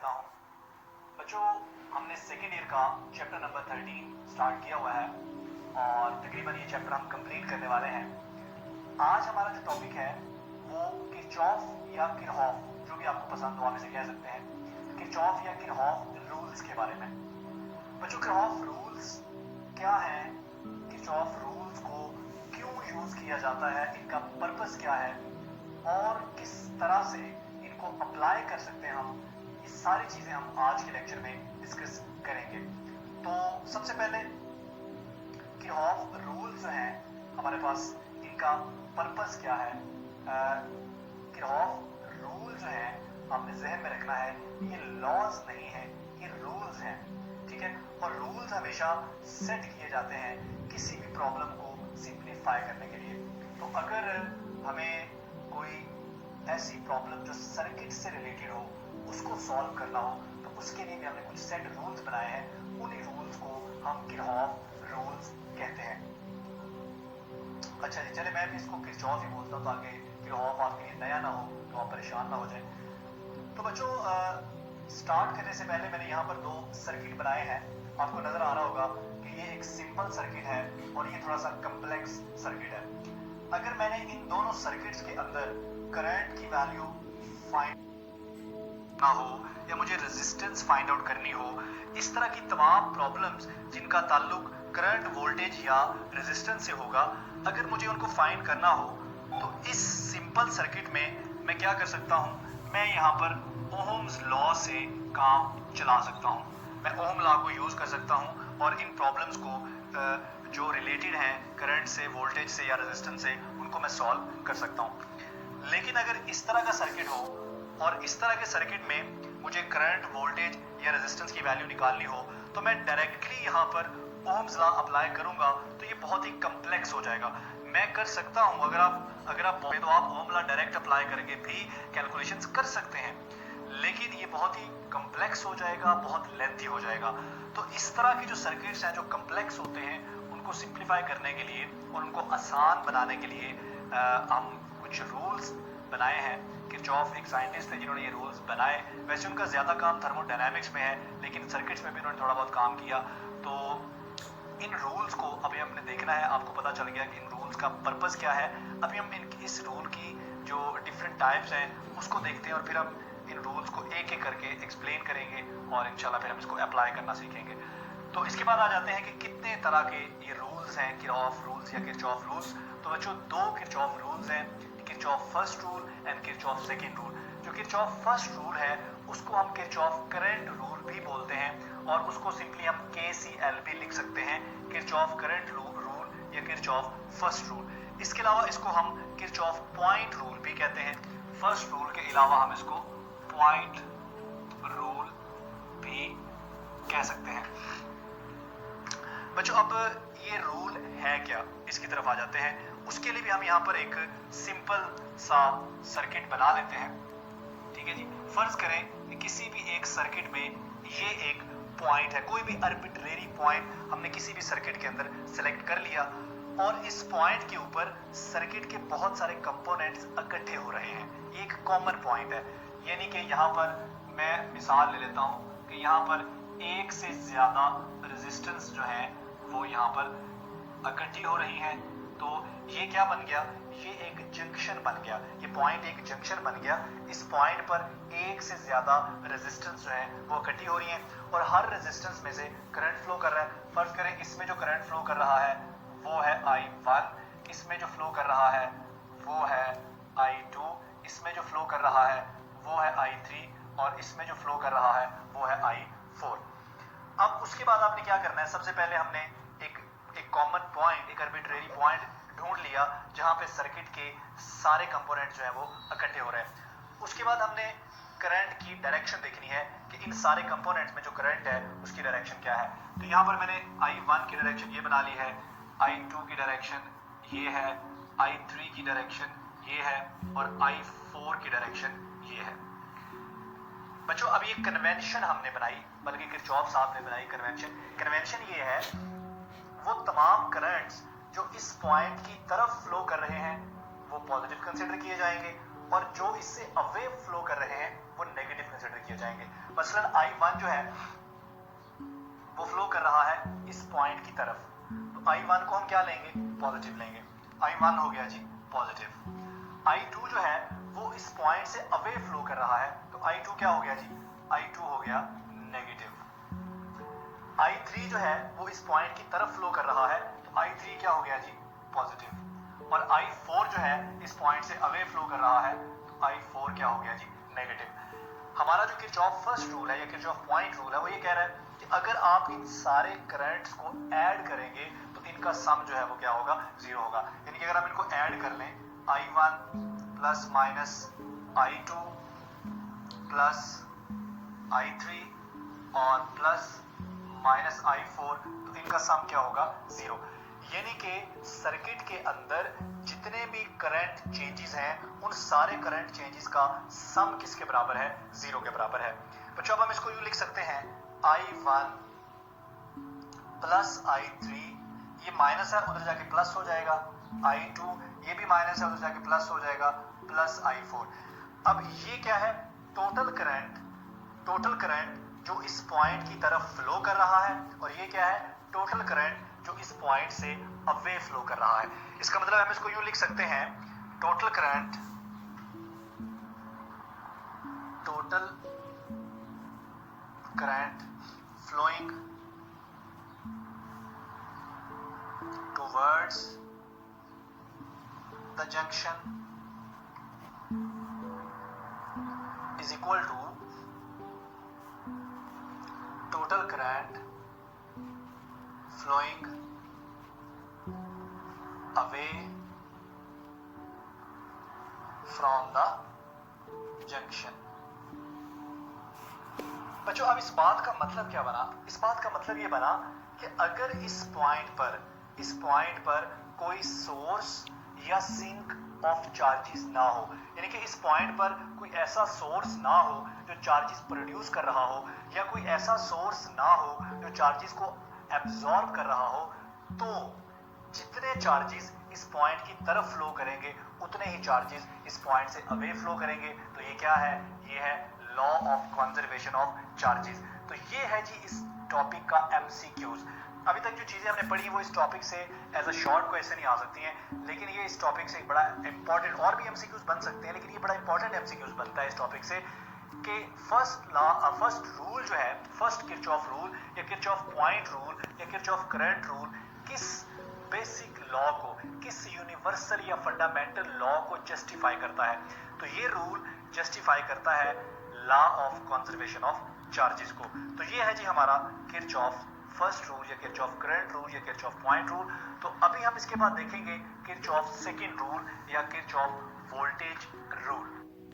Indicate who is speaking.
Speaker 1: करता हूँ। बच्चों, हमने सेकेंड ईयर का चैप्टर नंबर 13 स्टार्ट किया हुआ है और तकरीबन ये चैप्टर हम कंप्लीट करने वाले हैं। आज हमारा जो टॉपिक है वो किरचॉफ या किरहॉफ, जो भी आपको पसंद हो आप इसे कह सकते हैं, किरचॉफ या किरहॉफ रूल्स के बारे में। बच्चों, किरहॉफ रूल्स क्या है, किरचॉफ रूल्स को क्यों यूज किया जाता है, इनका पर्पस क्या है और किस तरह से इनको अप्लाई कर सकते हैं हम, ये सारी चीजें हम आज के लेक्चर में डिस्कस करेंगे। तो सबसे पहले किरहॉफ रूल्स जो हैं हमारे पास, इनका पर्पस क्या है। किरहॉफ रूल जो है आपने जहन में रखना है, ये लॉज नहीं है, ये रूल्स हैं, ठीक है। और रूल्स हमेशा सेट किए जाते हैं किसी भी प्रॉब्लम को सिंप्लीफाई करने के लिए। तो अगर हमें कोई ऐसी प्रॉब्लम जो सर्किट से रिलेटेड हो उसको सॉल्व करना हो तो उसके लिए भी हमने कुछ सेट रूल्स बनाए हैं। उन्हीं रूल्स को हम किरहॉफ रूल्स कहते हैं। अच्छा जी, चले मैं भी इसको किरचॉफ ही बोलता हूँ ताकि किरहॉफ आपके लिए नया ना हो तो आप परेशान ना हो जाए। तो बच्चों, स्टार्ट करने से पहले मैंने यहाँ पर दो सर्किट बनाए हैं। आपको नजर आ रहा होगा कि ये एक सिंपल सर्किट है और ये थोड़ा सा कम्प्लेक्स सर्किट है। अगर मैंने इन दोनों सर्किट्स के अंदर करंट की वैल्यू फाइंड ना हो या मुझे रेजिस्टेंस फाइंड आउट करनी हो, इस तरह की तमाम प्रॉब्लम्स जिनका ताल्लुक करंट, वोल्टेज या रेजिस्टेंस से होगा, अगर मुझे उनको फाइंड करना हो तो इस सिंपल सर्किट में मैं क्या कर सकता हूं, मैं यहाँ पर ओहम्स लॉ से काम चला सकता हूं। मैं ओहम लॉ को यूज कर सकता हूं और इन प्रॉब्लम्स को जो रिलेटेड हैं करंट से, वोल्टेज से या रेजिस्टेंस से, उनको मैं सॉल्व कर सकता हूं। लेकिन अगर इस तरह का सर्किट हो और इस तरह के सर्किट में मुझे करंट, वोल्टेज या रेजिस्टेंस की वैल्यू निकालनी हो तो मैं डायरेक्टली यहाँ पर ओम्स लॉ अप्लाई करूंगा तो ये बहुत ही कम्प्लेक्स हो जाएगा। मैं कर सकता हूं, अगर आप तो आप ओम लॉ डायरेक्ट अप्लाई करके भी कैलकुलेशंस कर सकते हैं, लेकिन ये बहुत ही कम्प्लेक्स हो जाएगा, बहुत लेंथी हो जाएगा। तो इस तरह की जो सर्किट्स हैं जो कम्प्लेक्स होते हैं, उनको सिंप्लीफाई करने के लिए और उनको आसान बनाने के लिए हम कुछ रूल्स बनाए हैं। किरचॉफ एक साइंटिस्ट थे जिन्होंने ये रूल्स बनाए। वैसे उनका ज्यादा काम थर्मोडायनामिक्स में है, लेकिन सर्किट्स में भी उन्होंने थोड़ा बहुत काम किया। तो इन रूल्स को अभी हमने देखना है। आपको पता चल गया कि इन रूल्स का पर्पस क्या है। अभी हम इस रूल की जो डिफरेंट टाइप्स हैं उसको देखते हैं और फिर हम इन रूल्स को एक एक करके एक्सप्लेन करेंगे और इंशाल्लाह फिर हम इसको अप्लाई करना सीखेंगे। तो इसके बाद आ जाते हैं कि कितने तरह के ये रूल्स हैं, किरचॉफ रूल्स या किरचॉफ रूल्स। तो बच्चों, दो किरचॉफ रूल्स हैं, Kirchhoff first rule and Kirchhoff second rule. जो किरचॉफ फर्स्ट रूल है उसको हम किरचॉफ करंट रूल भी बोलते हैं और उसको सिंपली हम KCL भी लिख सकते हैं, किरचॉफ करंट रूल या किरचॉफ फर्स्ट रूल। इसके अलावा इसको हम किरचॉफ पॉइंट रूल भी कहते हैं। फर्स्ट रूल के अलावा हम इसको पॉइंट रूल भी कह सकते हैं। बच्चों, अब ये रूल है क्या, इसकी तरफ आ जाते हैं। उसके लिए भी हम यहाँ पर एक सिंपल सा सर्किट बना लेते हैं, ठीक है जी। फर्ज करें कि किसी भी एक सर्किट में ये एक पॉइंट है, कोई भी आर्बिट्रेरी पॉइंट हमने किसी भी सर्किट के अंदर सेलेक्ट कर लिया और इस पॉइंट के ऊपर सर्किट के बहुत सारे कंपोनेंट्स इकट्ठे हो रहे हैं। ये एक कॉमन पॉइंट है, यानी कि यहाँ पर मैं मिसाल ले लेता हूँ कि यहाँ पर एक से ज्यादा रेजिस्टेंस जो है वो यहाँ पर इकट्ठी हो रही हैं। तो ये क्या बन गया, ये एक जंक्शन बन गया, ये पॉइंट एक जंक्शन बन गया। इस पॉइंट पर एक से ज्यादा रेजिस्टेंस जो है वो इकट्ठी हो रही हैं और हर रेजिस्टेंस में से करंट फ्लो कर रहा है। फर्ज करें इसमें जो करंट फ्लो कर रहा है वो है I1, इसमें जो फ्लो कर रहा है वो है I2, इसमें जो फ्लो कर रहा है वो है I3 और इसमें जो फ्लो कर रहा है वो है I4। अब उसके बाद आपने क्या करना है, सबसे पहले हमने एक कॉमन पॉइंट, एक आर्बिट्रेरी पॉइंट ढूंढ लिया जहां पे सर्किट के सारे कंपोनेंट जो है वो इकट्ठे हो रहे हैं। उसके बाद हमने करंट की डायरेक्शन देखनी है कि इन सारे कंपोनेंट्स में जो करंट है उसकी डायरेक्शन क्या है। तो यहाँ पर मैंने I1 की डायरेक्शन ये बना ली है, I2 की डायरेक्शन ये है, I3 की डायरेक्शन ये है और I4 की डायरेक्शन ये है। बच्चों, अब ये कन्वेंशन हमने बनाई, बल्कि किरचॉफ साहब ने बनाई कन्वेंशन ये है, वो तमाम करंट्स जो इस पॉइंट की तरफ फ्लो कर रहे हैं वो पॉजिटिव कंसीडर किए जाएंगे और जो इससे अवे फ्लो कर रहे हैं वो नेगेटिव कंसिडर किए जाएंगे। मसलन I1 जो है वो फ्लो कर रहा है इस पॉइंट की तरफ, तो I1 को हम क्या लेंगे, पॉजिटिव लेंगे। I1 हो गया जी पॉजिटिव। I2 जो है वो इस पॉइंट से अवे फ्लो कर रहा है, तो I2 क्या हो गया जी, I2 हो गया नेगेटिव। I3 जो है वो इस पॉइंट की तरफ फ्लो कर रहा है, तो I3 क्या हो गया जी, पॉजिटिव। और I4 जो है इस पॉइंट से अवे फ्लो कर रहा है, तो I4 क्या हो गया जी, नेगेटिव। हमारा जो किरचॉफ फर्स्ट रूल है या किरचॉफ पॉइंट रूल है वो ये कह रहा है कि अगर आप इन सारे करंट्स को ऐड करेंगे तो इनका सम जो है वो क्या होगा, जीरो होगा। यानी कि अगर हम इनको ऐड कर लें, I1 plus minus I2 plus I3 और प्लस माइनस I4, तो इनका सम क्या होगा, जीरो। यानी कि सर्किट के अंदर जितने भी करंट चेंजेस हैं उन सारे करंट चेंजेस का सम किसके बराबर है, जीरो के बराबर है। बच्चों अब हम इसको यूं लिख सकते हैं, I1 प्लस I3, ये माइनस है उधर जाके प्लस हो जाएगा, I2 ये भी माइनस है उधर जाके प्लस हो जाएगा, प्लस I4। अब ये क्या है, टोटल करंट जो इस पॉइंट की तरफ फ्लो कर रहा है, और ये क्या है, टोटल करंट जो इस पॉइंट से अवे फ्लो कर रहा है। इसका मतलब हम इसको यूं लिख सकते हैं, total current flowing towards the junction is equal to total current flowing away from the junction। बच्चों अब इस बात का मतलब क्या बना, इस बात का मतलब ये बना कि अगर इस पॉइंट पर कोई सोर्स या सिंक ऑफ चार्जेस ना हो, यानी कि इस पॉइंट पर कोई ऐसा सोर्स ना हो जो चार्जेस प्रोड्यूस कर रहा हो, या कोई ऐसा सोर्स ना हो जो चार्जेस को एब्जॉर्ब कर रहा हो, तो जितने चार्जेस इस पॉइंट की तरफ फ्लो करेंगे उतने ही चार्जेस इस पॉइंट से अवे फ्लो करेंगे। तो ये क्या है, ये है law of conservation of charges. तो ये है जी इस टॉपिक का एमसीक्यूज। अभी तक जो चीजें हमने पढ़ी वो इस टॉपिक से एज अ शॉर्ट क्वेश्चन ही आ सकती हैं, लेकिन ये इस टॉपिक से बड़ा इंपॉर्टेंट, और भी एमसीक्यूज बन सकते हैं, लेकिन ये बड़ा इंपॉर्टेंट एमसीक्यूज बनता है इस टॉपिक से कि फर्स्ट रूल जो है, फर्स्ट किरचॉफ रूल या किरचॉफ पॉइंट रूल या किरचॉफ करंट रूल किस बेसिक लॉ को, किस यूनिवर्सल या फंडामेंटल लॉ को जस्टिफाई करता है। तो ये रूल जस्टिफाई करता है law of conservation of charges को। तो ये है जी हमारा किरचॉफ फर्स्ट रूल या किरचॉफ करंट रूल या किरचॉफ पॉइंट रूल। तो अभी हम इसके बाद देखेंगे किरचॉफ सेकंड रूल या किरचॉफ वोल्टेज रूल।